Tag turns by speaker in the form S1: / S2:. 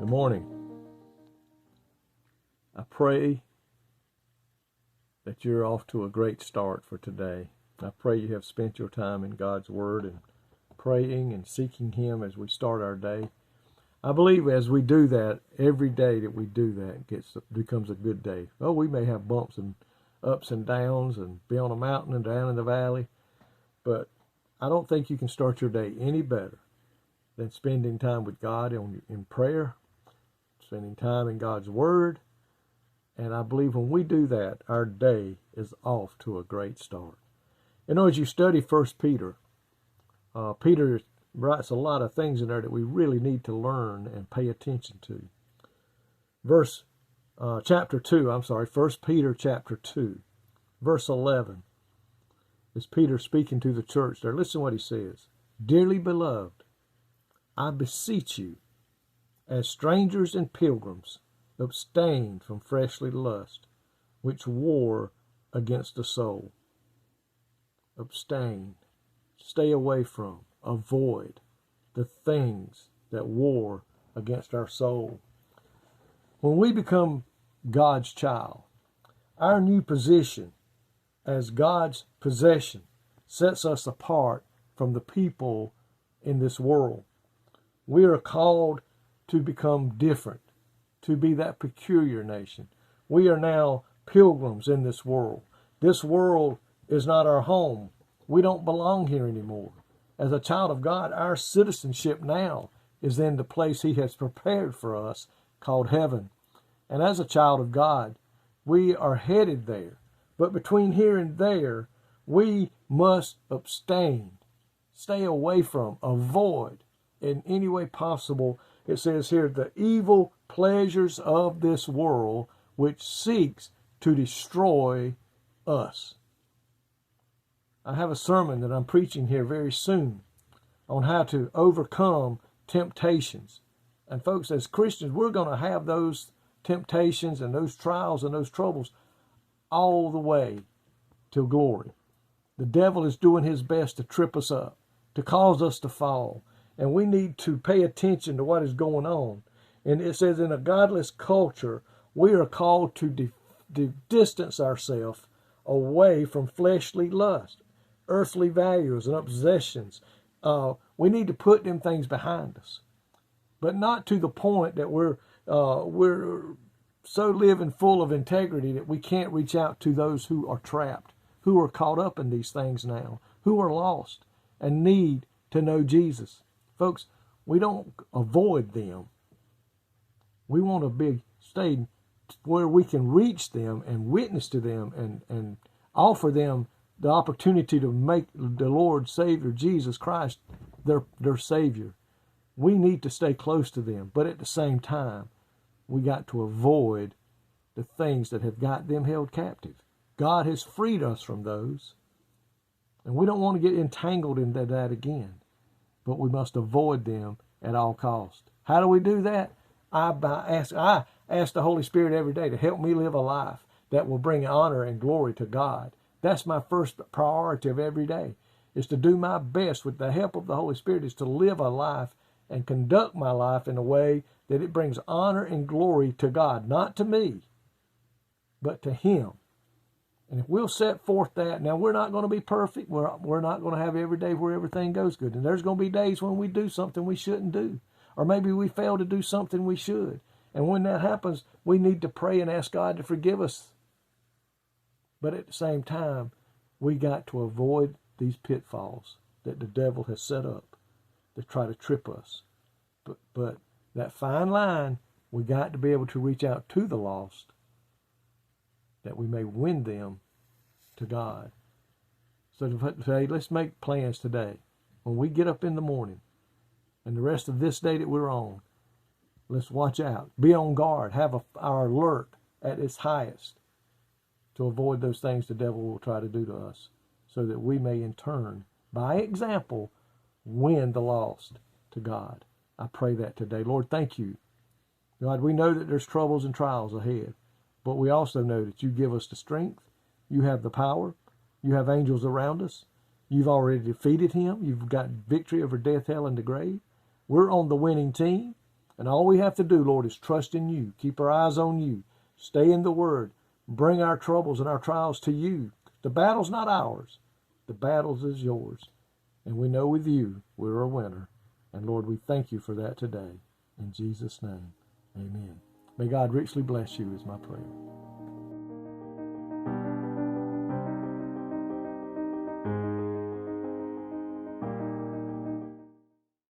S1: Good morning. I pray that you're off to a great start for today. I pray you have spent your time in God's Word and praying and seeking Him as we start our day. I believe as we do that, every day that we do that becomes a good day. Oh, we may have bumps and ups and downs and be on a mountain and down in the valley, but I don't think you can start your day any better than spending time with God in prayer, spending time in God's Word. And I believe when we do that, our day is off to a great start. You know, as you study 1 Peter, Peter writes a lot of things in there that we really need to learn and pay attention to. 1 Peter chapter 2, verse 11, is Peter speaking to the church there. Listen what he says. Dearly beloved, I beseech you, as strangers and pilgrims, abstain from fleshly lust, which war against the soul. Abstain. Stay away from. Avoid the things that war against our soul. When we become God's child, our new position as God's possession sets us apart from the people in this world. We are called to become different, to be that peculiar nation. We are now pilgrims in this world. This world is not our home. We don't belong here anymore. As a child of God, our citizenship now is in the place He has prepared for us called heaven. And as a child of God, we are headed there. But between here and there, we must abstain, stay away from, avoid in any way possible. It says here, the evil pleasures of this world which seeks to destroy us. I have a sermon that I'm preaching here very soon on how to overcome temptations. And folks, as Christians, we're going to have those temptations and those trials and those troubles all the way to glory. The devil is doing his best to trip us up, to cause us to fall. And we need to pay attention to what is going on. And it says in a godless culture, we are called to distance ourselves away from fleshly lust, earthly values and possessions. We need to put them things behind us, but not to the point that we're so living full of integrity that we can't reach out to those who are trapped, who are caught up in these things now, who are lost and need to know Jesus. Folks, we don't avoid them. We want to stay where we can reach them and witness to them and offer them the opportunity to make the Lord Savior, Jesus Christ, their Savior. We need to stay close to them, but at the same time, we got to avoid the things that have got them held captive. God has freed us from those, and we don't want to get entangled in that again, but we must avoid them at all costs. How do we do that? I ask the Holy Spirit every day to help me live a life that will bring honor and glory to God. That's my first priority of every day, is to do my best with the help of the Holy Spirit, is to live a life and conduct my life in a way that it brings honor and glory to God, not to me, but to Him. And if we'll set forth that, now we're not going to be perfect. We're not going to have every day where everything goes good. And there's going to be days when we do something we shouldn't do. Or maybe we fail to do something we should. And when that happens, we need to pray and ask God to forgive us. But at the same time, we got to avoid these pitfalls that the devil has set up to try to trip us. But that fine line, we got to be able to reach out to the lost, that we may win them to God. So today, let's make plans today. When we get up in the morning, and the rest of this day that we're on, let's watch out. Be on guard. Have our alert at its highest to avoid those things the devil will try to do to us, so that we may in turn, by example, win the lost to God. I pray that today. Lord, thank you. God, we know that there's troubles and trials ahead, but we also know that you give us the strength. You have the power. You have angels around us. You've already defeated him. You've got victory over death, hell, and the grave. We're on the winning team. And all we have to do, Lord, is trust in you. Keep our eyes on you. Stay in the Word. Bring our troubles and our trials to you. The battle's not ours. The battle is yours. And we know with you, we're a winner. And Lord, we thank you for that today. In Jesus' name, amen. May God richly bless you is my prayer.